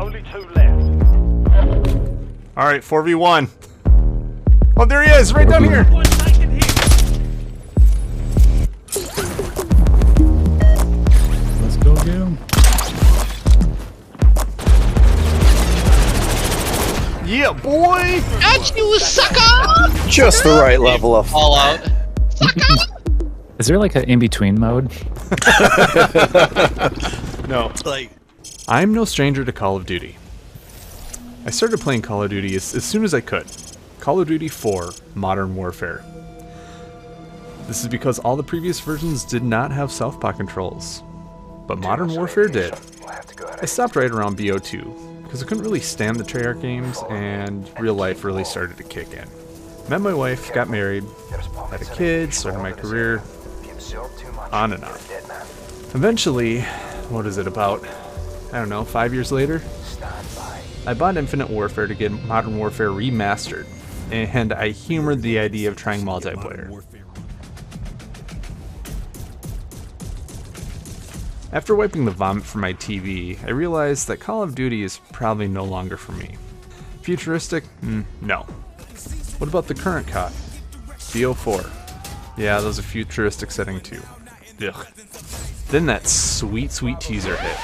Only 2 left. Alright, 4v1. Oh, there he is, right down here. Let's go get him. Yeah, boy! Got you, sucker! Just the right level of Fallout. Sucker! Is there like an in-between mode? No. I'm no stranger to Call of Duty. I started playing Call of Duty as soon as I could. Call of Duty 4 Modern Warfare. This is because all the previous versions did not have Southpaw controls. But Modern Warfare did. I stopped right around BO2, because I couldn't really stand the Treyarch games, and real life really started to kick in. Met my wife, got married, had a kid, started my career, on and on. Eventually, what is it, about, I don't know, 5 years later? I bought Infinite Warfare to get Modern Warfare remastered, and I humored the idea of trying multiplayer. After wiping the vomit from my TV, I realized that Call of Duty is probably no longer for me. Futuristic? No. What about the current COD? BO4. Yeah, that was a futuristic setting too. Ugh. Then that sweet, sweet teaser hit.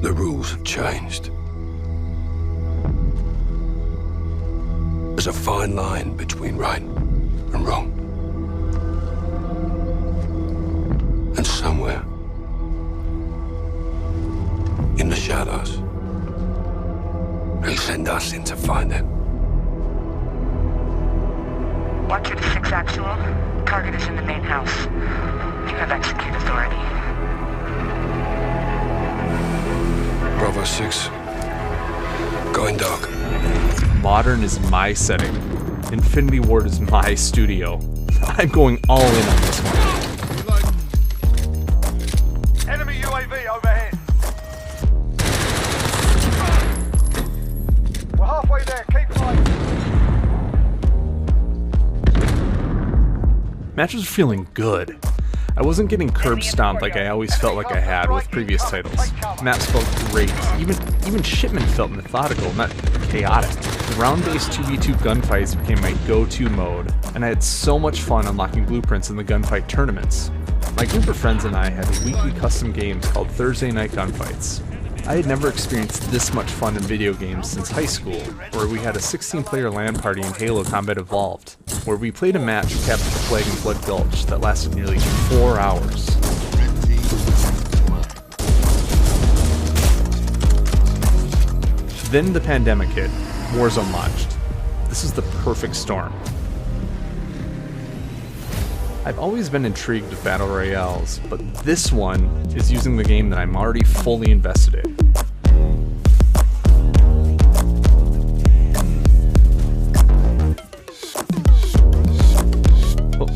The rules have changed. There's a fine line between right and wrong. And somewhere in the shadows, they send us in to find it. Watcher to 6 actual. Target is in the main house. You have execute authority. Bravo 6. Going dark. Modern is my setting. Infinity Ward is my studio. I'm going all in on this one. Enemy UAV overhead. We're halfway there. Keep fighting. Matches are feeling good. I wasn't getting curb stomped like I always felt like I had with previous titles. Maps felt great. Even shipment felt methodical, not chaotic. The round-based 2v2 gunfights became my go-to mode, and I had so much fun unlocking blueprints in the gunfight tournaments. My group of friends and I had weekly custom games called Thursday Night Gunfights. I had never experienced this much fun in video games since high school, where we had a 16-player LAN party in Halo Combat Evolved, where we played a match of Capture the Flag in Blood Gulch that lasted nearly 4 hours. Then the pandemic hit. Warzone launched. This is the perfect storm. I've always been intrigued with battle royales, but this one is using the game that I'm already fully invested in.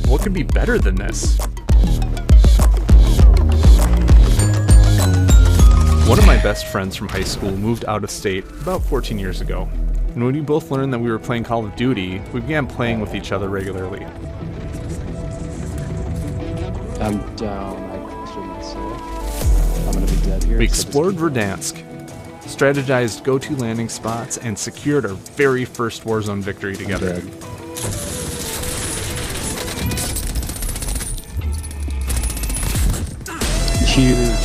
What could be better than this? One of my best friends from high school moved out of state about 14 years ago, and when we both learned that we were playing Call of Duty, we began playing with each other regularly. I'm down. I shouldn't say. I'm gonna be dead here. We explored Verdansk, strategized go-to landing spots, and secured our very first Warzone victory together. Huge.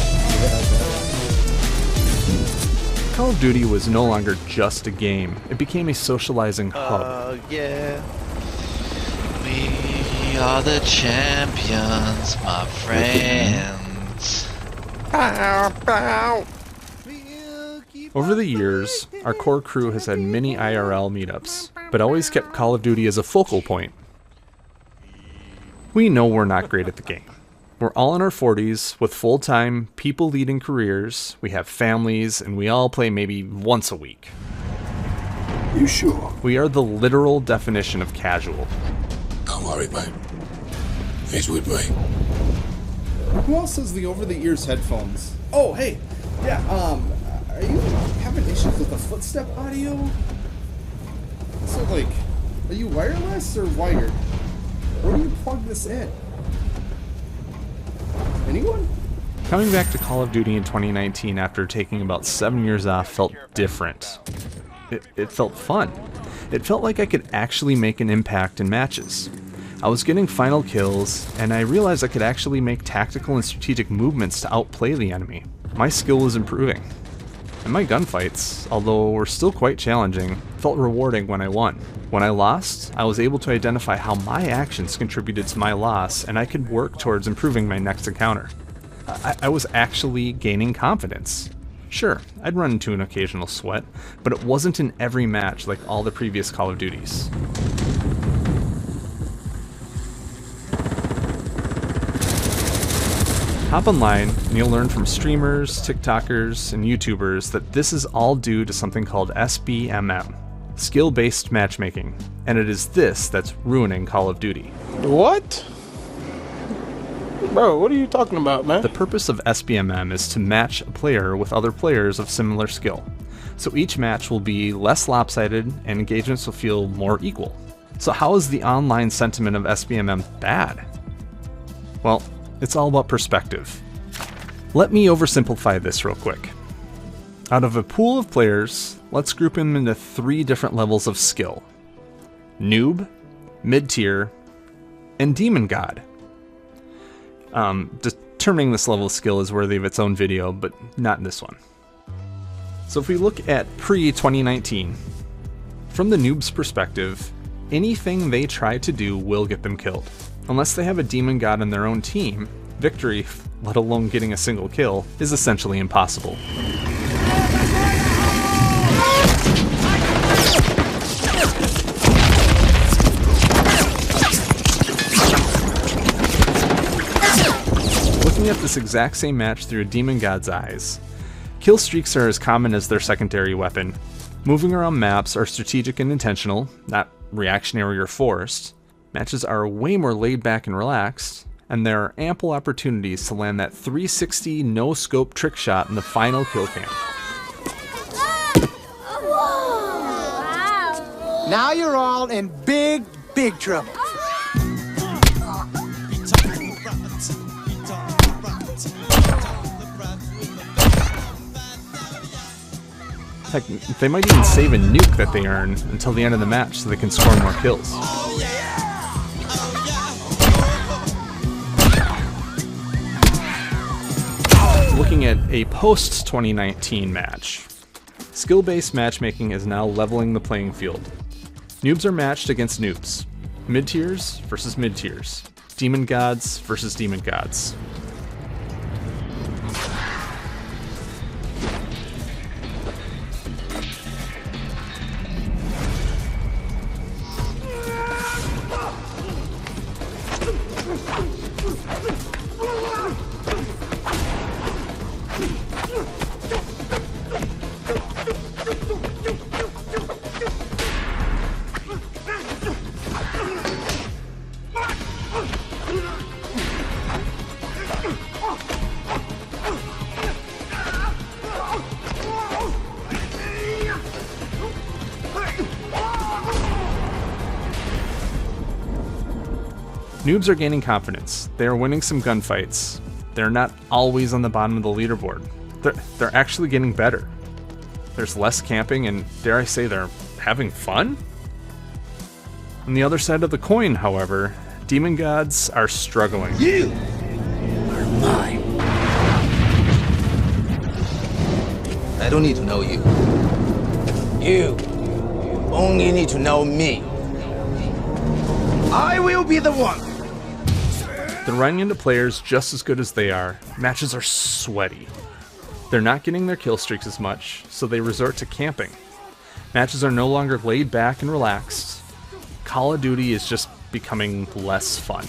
Call of Duty was no longer just a game. It became a socializing hub. Yeah. We are the champions, my friends. Over the years, our core crew has had many IRL meetups, but always kept Call of Duty as a focal point. We know we're not great at the game. We're all in our 40s, with full-time, people-leading careers, we have families, and we all play maybe once a week. You sure? We are the literal definition of casual. Don't worry, mate. He's with me. Who else has the over-the-ears headphones? Oh, hey, yeah, are you having issues with the footstep audio? So, like, are you wireless or wired? Where do you plug this in? Anyone? Coming back to Call of Duty in 2019 after taking about 7 years off felt different. It felt fun. It felt like I could actually make an impact in matches. I was getting final kills, and I realized I could actually make tactical and strategic movements to outplay the enemy. My skill was improving. And my gunfights, although were still quite challenging, felt rewarding when I won. When I lost, I was able to identify how my actions contributed to my loss, and I could work towards improving my next encounter. I was actually gaining confidence. Sure, I'd run into an occasional sweat, but it wasn't in every match like all the previous Call of Duties. Hop online and you'll learn from streamers, TikTokers, and YouTubers that this is all due to something called SBMM, skill-based matchmaking, and it is this that's ruining Call of Duty. What? Bro, what are you talking about, man? The purpose of SBMM is to match a player with other players of similar skill. So each match will be less lopsided and engagements will feel more equal. So how is the online sentiment of SBMM bad? Well, it's all about perspective. Let me oversimplify this real quick. Out of a pool of players, let's group them into 3 different levels of skill. Noob, mid-tier, and demon god. Determining this level of skill is worthy of its own video, but not in this one. So if we look at pre-2019, from the noob's perspective, anything they try to do will get them killed. Unless they have a demon god in their own team, victory, let alone getting a single kill, is essentially impossible. Looking at this exact same match through a demon god's eyes, kill streaks are as common as their secondary weapon. Moving around maps are strategic and intentional, not reactionary or forced. Matches are way more laid back and relaxed, and there are ample opportunities to land that 360 no-scope trick shot in the final kill cam. Now you're all in big, big trouble. Heck, they might even save a nuke that they earn until the end of the match so they can score more kills. Looking at a post-2019 match, skill-based matchmaking is now leveling the playing field. Noobs are matched against noobs, mid-tiers versus mid-tiers, demon gods versus demon gods. Noobs are gaining confidence. They are winning some gunfights. They're not always on the bottom of the leaderboard. They're actually getting better. There's less camping and, dare I say, they're having fun? On the other side of the coin, however, demon gods are struggling. You are mine. I don't need to know you. You only need to know me. I will be the one. They're running into players just as good as they are. Matches are sweaty. They're not getting their kill streaks as much, so they resort to camping. Matches are no longer laid back and relaxed. Call of Duty is just becoming less fun.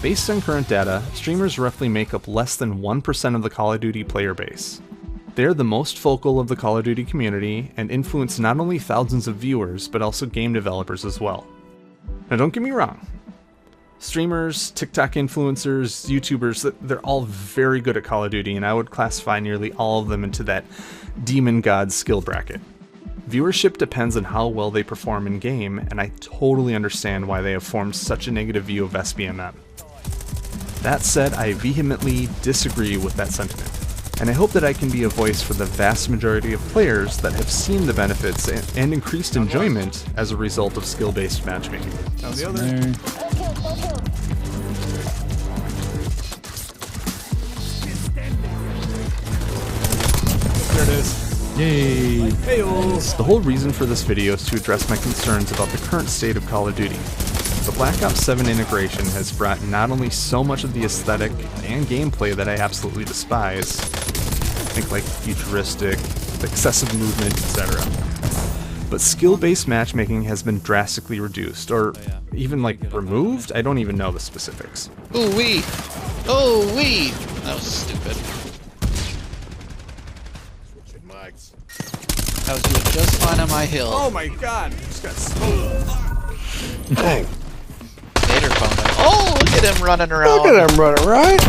Based on current data, streamers roughly make up less than 1% of the Call of Duty player base. They're the most vocal of the Call of Duty community and influence not only thousands of viewers, but also game developers as well. Now don't get me wrong, streamers, TikTok influencers, YouTubers, they're all very good at Call of Duty, and I would classify nearly all of them into that demon god skill bracket. Viewership depends on how well they perform in game, and I totally understand why they have formed such a negative view of SBMM. That said, I vehemently disagree with that sentiment, and I hope that I can be a voice for the vast majority of players that have seen the benefits and increased enjoyment as a result of skill-based matchmaking. Down the other. There it is. Yay! The whole reason for this video is to address my concerns about the current state of Call of Duty. The Black Ops 7 integration has brought not only so much of the aesthetic and gameplay that I absolutely despise, think like futuristic, excessive movement, etc., but skill-based matchmaking has been drastically reduced, or even like removed? I don't even know the specifics. Ooh wee! Oh wee! That was stupid. I was doing just fine on my hill. Oh my god! Just got smoked. Dang. Nader found him. Oh, look at him running around. Look at him running, right?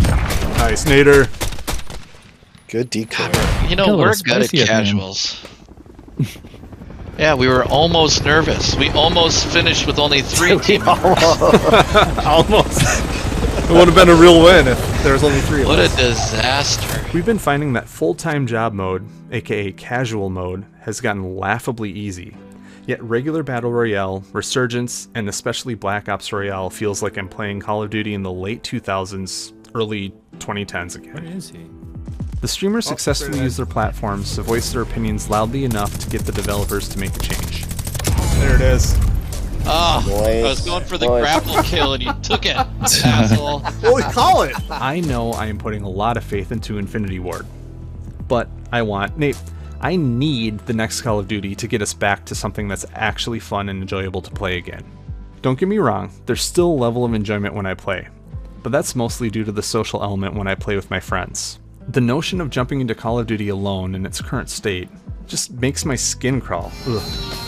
Nice, Nader. Good decoy. You know, Got a we're little good at spicy at the end. casuals. Yeah, we were almost nervous. We almost finished with only 3 team members. Almost. It would have been a real win if there was only 3 of What us. a disaster. We've been finding that full-time job mode, aka casual mode, has gotten laughably easy. Yet regular Battle Royale, Resurgence, and especially Black Ops Royale feels like I'm playing Call of Duty in the late 2000s, early 2010s again. Where is he? The streamers successfully use their platforms to voice their opinions loudly enough to get the developers to make a change. There it is. Ah, Boys. I was going for the Boys. grapple kill and you took it, asshole. Well, call it! I know I am putting a lot of faith into Infinity Ward, but I need the next Call of Duty to get us back to something that's actually fun and enjoyable to play again. Don't get me wrong, there's still a level of enjoyment when I play, but that's mostly due to the social element when I play with my friends. The notion of jumping into Call of Duty alone in its current state just makes my skin crawl. Ugh.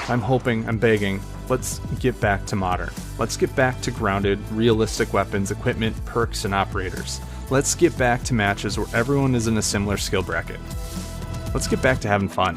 I'm begging, let's get back to modern. Let's get back to grounded, realistic weapons, equipment, perks, and operators. Let's get back to matches where everyone is in a similar skill bracket. Let's get back to having fun.